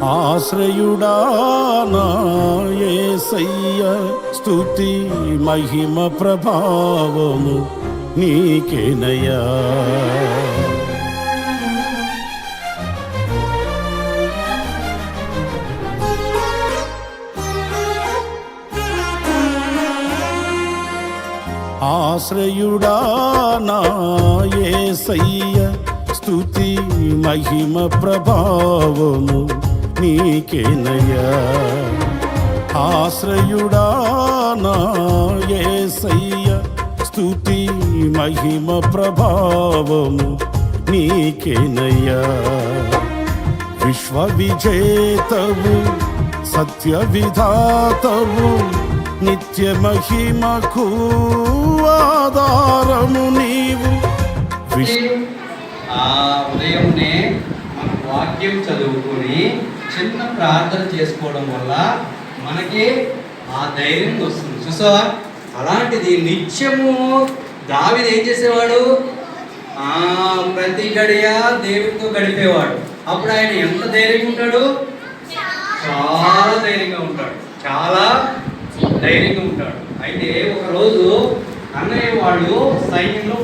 ఆశ్రయుడా నా యేసయ్య, స్తుతి మహిమ ప్రభావము నీకేనయ్యా. ఆశ్రయుడా నా యేసయ్య, స్తుతి మహిమ ప్రభావము నీకేనయ్యా. ఆశ్రయుడా నా యేసయ్య, స్తుతి మహిమ ప్రభావము నీకేనయ్యా. విశ్వ విజేతవు సత్య విధాతవు, నిత్య మహిమకు ఆధారము నీవు. ఉదయంనే మన వాక్యం చదువుకొని చిన్న ప్రార్థన చేసుకోవడం వల్ల మనకి ఆ ధైర్యం వస్తుంది. చూసావా, అలాంటిది నిత్యము దావీదు ఏం చేసేవాడు? ప్రతి గడియ దేవుడితో గడిపేవాడు. అప్పుడు ఆయన ఎంత ధైర్యంగా ఉంటాడు? చాలా ధైర్యంగా ఉంటాడు, చాలా ధైర్యంగా ఉంటాడు. అయితే ఒకరోజు అన్నయ్య వాళ్ళు సైన్యంలో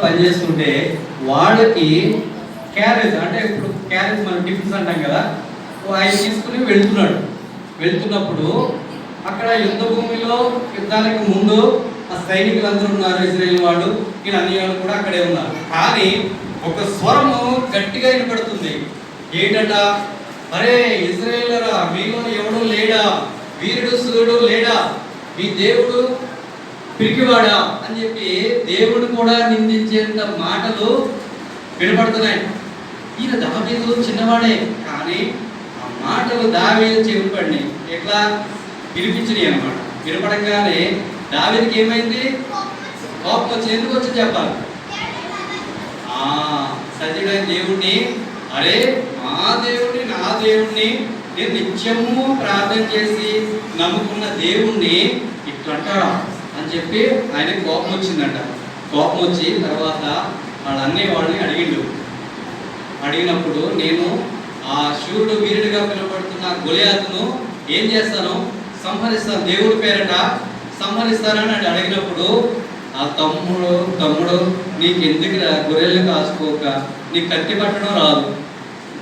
పనిచేస్తుంటే వాళ్ళకి క్యారేజ్, అంటే ఇప్పుడు క్యారేజ్ మనం టిఫిన్స్ అంటాం కదా, ఆయన తీసుకుని వెళ్తున్నప్పుడు అక్కడ యుద్ధ భూమిలో యుద్ధానికి ముందు ఆ సైనికులందరూ ఉన్నారు, ఇజ్రాయేల్ వాళ్ళు, వీళ్ళ అన్నయ్యలు కూడా అక్కడే ఉన్నారు. కానీ ఒక స్వరము గట్టిగా వినపడుతుంది. ఏంటంట? అరే ఇజ్రాయేలరా, మీలో ఎవడు లేడా? వీరుడు సూర్యుడు లేడా? మీ దేవుడు పిరికివాడా అని చెప్పి దేవుడు కూడా నిందించేంత మాటలు వినపడుతున్నాయి. ఈయన దావీదు చిన్నవాడే, కానీ ఆ మాటలు దావీదు చెవిపడినాయి. ఎట్లా వినిపించినాయి అన్నమాట. వినపడంగానే దావీదుకి ఏమైంది? కోపం వచ్చి, ఎందుకు వచ్చి చెప్పాలి? సజీవుడైన దేవుణ్ణి, అరే మా దేవుణ్ణి, నా దేవుణ్ణి నేను నిత్యము ప్రార్థన చేసి నమ్ముకున్న దేవుణ్ణి ఇట్లంటారా అని చెప్పి ఆయన కోపం వచ్చిందంట. కోపం వచ్చి తర్వాత వాళ్ళ అన్నయ్య వాళ్ళని అడిగినప్పుడు, నేను ఆ శూరుడు వీరుడిగా పిలువబడుతున్న గొలియాతును ఏం చేస్తాను? సంహరిస్తాను, దేవుడి పేరట సంహరిస్తానని అడిగినప్పుడు ఆ తమ్ముడు నీకెందుకు గొర్రెలు కాసుకోక, నీకు కత్తి పట్టడం రాదు,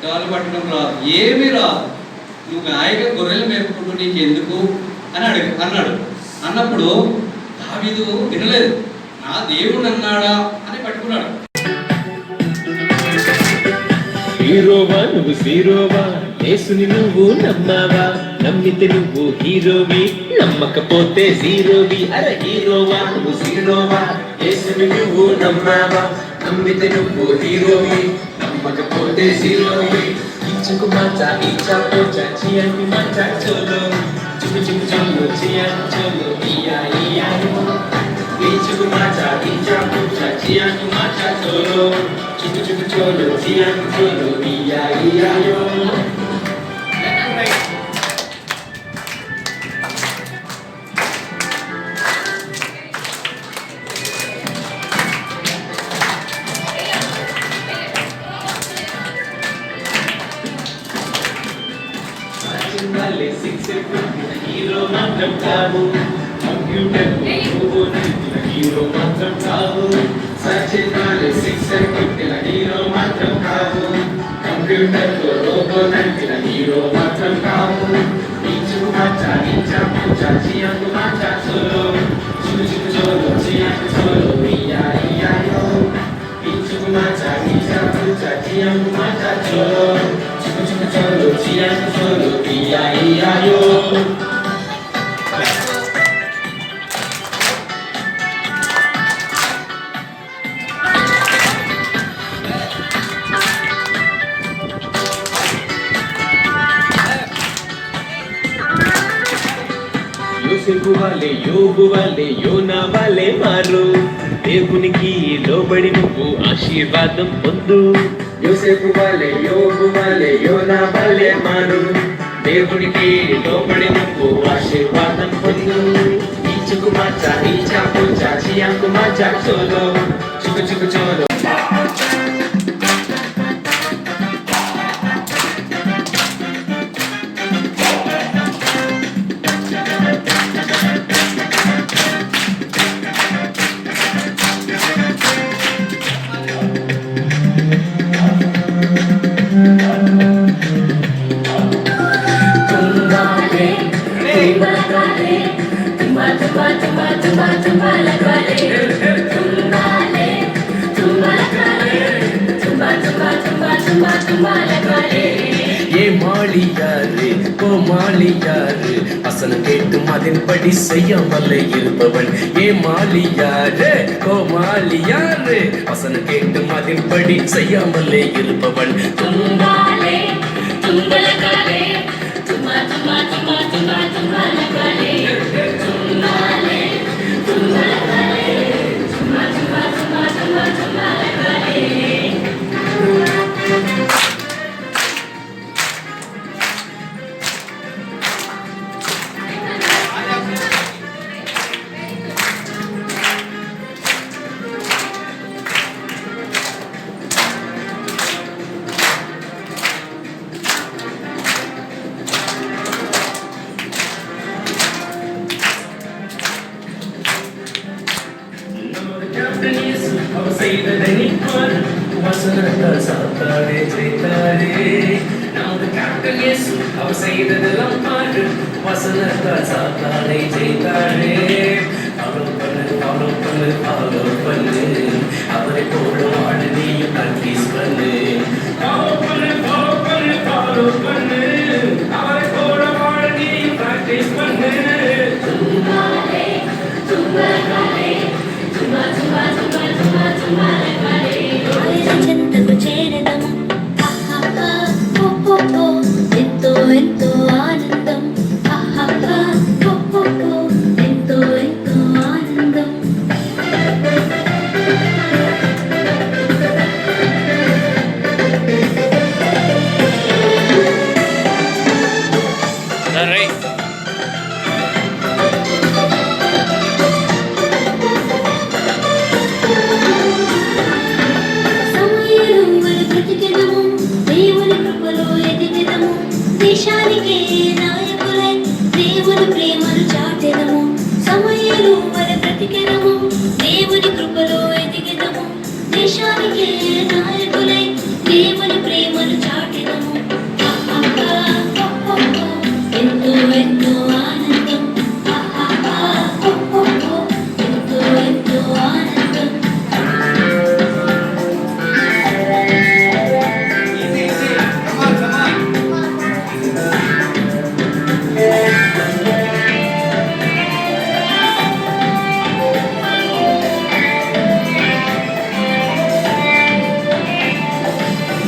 గాలి పట్టడం రాదు, ఏమీ రాదు, నువ్వు హాయిగా గొర్రెలు మేపుకుంటూ నీకెందుకు అని అన్నాడు. అన్నప్పుడు దావీదు వినలేదు. నా దేవుడు అన్నాడా అని పట్టుకున్నాడు. హీరోవా నువ్వు హీరోవా, యేసుని నువ్వు నమ్మావా? నమ్మితే నువ్వు హీరోవి, నమ్మకపోతే జీరోవి. అరే హీరోవా నువ్వు హీరోవా, యేసుని నువ్వు నమ్మావా? నమ్మితే నువ్వు హీరోవి, నమ్మకపోతే జీరోవి. ఇచ్చకు మాచా ఇచ్చా పోచా చియాకి మాచా చోలో, చుకు చుకు చోలో చియాకి చోలో ఇయా ఇయాయో. ఇచ్చకు మాచా ఇచ్చా పోచా చియాకి మాచా చోలో, చుకు చుకు చోలో చియాకి చోలో ఇయా ఇయాయో. హీరో మాత్రం కావు, కంప్యూటర్ హీరో మాత్రం కావు. సచివాలయ శిక్షణ కొట్టిన హీరో మాత్రం కావు, కంప్యూటర్ తో రోబో నడిపిన హీరో మాత్రం కావు. ఇచ్చుకు మాచా ఇచ్చా పూచా చియాకు మాచా చోలో, చుకు చుకు చోలో చియాకు చోలో ఇయా ఇయాయో. ఇచ్చుకు మాచా ఇచ్చా పూచా చియాకు మాచా చోలో, చుకు చుకు చోలో చియాకు చోలో ఇయా ఇయాయో. యోసేపు వాళ్ళే, యోబు వాళ్ళే, యోనా వాళ్ళే మారు. దేవునికి లోబడి నువ్వు ఆశీర్వాదం పొందు. యోసేపు వాళ్ళే, యోబు వాళ్ళే, యోనా వాళ్ళే మారు. దేవునికి లోబడి నువ్వు ఆశీర్వాదం పొందు. ఇచ్చుకు మాచా ఇచ్చా పూచా చియాకు మాచా చోలో, చుకు చుకు చోలో. ஏ மாளியாரு கோமாளியாரு வசனம் கேட்டு மதின்படி செய்யாமலே இருப்பவன். ஏ மாளியாரு கோமாளியாரு வசனம் கேட்டு மதின்படி செய்யாமலே இருப்பவன். தும்பாலே தும்பலகாலே தும்மா தும்மா தும்மா தும்மா தும்பலகாலே தும்பாலே தும்பலகாலே தும்மா தும்மா தும்மா தும்மா தும்பலகாலே. அவர் செய்ததை நிற்பார் வசனத்தால் சாத்தாரே ஜெயித்தாரே. நமது கேப்டன் இயேசு அவர் செய்ததெல்லாம் பாரு வசனத்தால் சாத்தாரை ஜெயித்தாரே. ஃபாலோ பண்ணு ஃபாலோ பண்ணு ஃபாலோ பண்ணு அவரை போல வாழ நீயும் ப்ராக்டிஸ் பண்ணு. ஃபாலோ பண்ணு ஃபாலோ பண்ணு ஃபாலோ பண்ணு அவரை போல வாழ நீயும் ப்ராக்டிஸ் பண்ணு. தும்பாலே தும்பலகாலே తుమ్మా తుమ్మా తుమ్మా తుమ్మా తుమ్మలకాలే. ఆయన చెంతకు చేరదము ఆహాహా ఓ ఓ ఓ ఎంతో ఎంతో ఆనందం ఆహాహా ఓ ఓ ఓ ఎంతో ఎంతో ఆనందం. దేశానికే నాయకులై దేవుని ప్రేమను చాటెదము. సమయలు వర బ్రతికెదము దేవుని కృపలో ఎదిగెదము. దేశానికే నాయకులై దేవుని ప్రేమను చాటెదము. ఎంతో ఎంతో ఆనందం ఎంతో ఎంతో ఆనందం.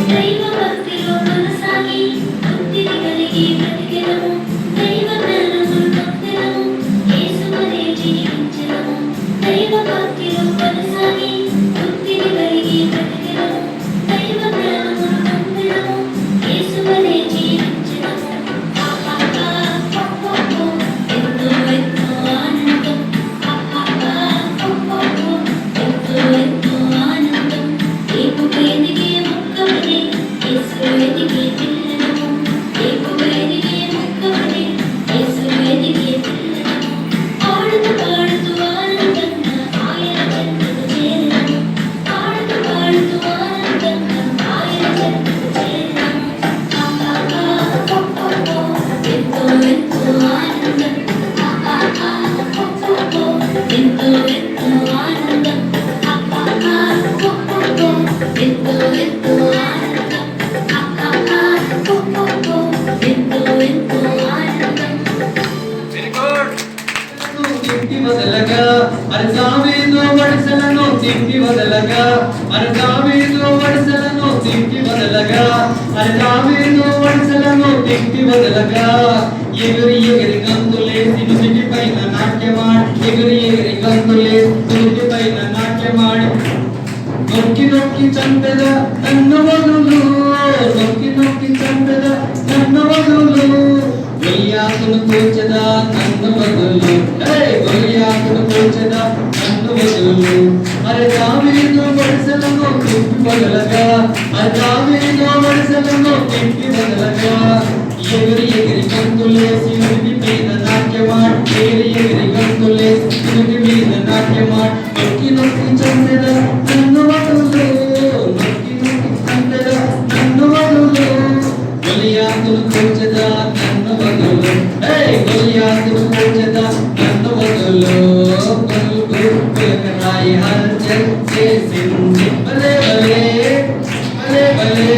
దైవ భక్తిలో కొనసాగి భక్తిని కలిగి బ్రతికెదము. దైవ జ్ఞానమును పొందెదము యేసువలే జీవించెదము. దైవ భక్తిలో కొనసాగి భక్తిని కలిగి బ్రతికెదము. దైవ జ్ఞానమును పొందెదము యేసువలే జీవించెదము. ఎంతో ఎంతో ఆనందం ఎంతో ఎంతో ఆనందం. ఏపుకు ఎదిగే మొక్కవలే యేసు ఎదిగే పిల్లలము. ఏపుకు ఎదిగే మొక్కవలే యేసు ఎదిగే పిల్లలము. పాడుతూ పాడుతూ ఆనందంగా ఆయన చెంతకు చేరదము. పాడుతూ పాడుతూ ఆనందంగా ఆయన చెంతకు చేరదము. ఎంతో ఎంతో ఆనందం ఎంతో ఎంతో ఆనందం ఎంతో ఎంతో ఆనందం ఎంతో ఎంతో ఆనందం. తింటి వదలగా అరసామేదో వడిసలను తింటి వదలగా అరసామేదో వడిసలను తింటి వదలగా అరసామేదో వడిసలను తింటి వదలగా. ఎగురి ఎగిరి గంతులేసి నుదుటి పైన నాట్యమాడి ఎగురి ఎగిరి గంతులేసి నుదుటి పైన నాట్యమాడి. నొక్కి నొక్కి చంపెద నన్ను వదులు నొక్కి నొక్కి చంపెద నన్ను వదులు. గొలియాతును కూర్చదా నన్ను వదులు గొలియాతును కూర్చదా నన్ను వదులు. అరే దావీదు వడిసెలను తింపి వదలగా అరే దావీదు వడిసెలను తింపి వదలగా. ఎగిరి ఎగిరి గంతులేసి నుడి మీద నాట్యమాడి ఎగిరి ఎగిరి గంతులేసి నుడి మీద నాట్యమాడి. నొక్కి నొక్కి చంపెద నన్ను వదులు నొక్కి నొక్కి చంపెద నన్ను వదులు. గొలియాతును కూర్చదా నన్ను వదులు గొలియాతును కూర్చదా నన్ను వదులు. రాయి హల్చల్ చేసింది భలే భలే భలే భలే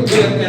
వృద్ధులకు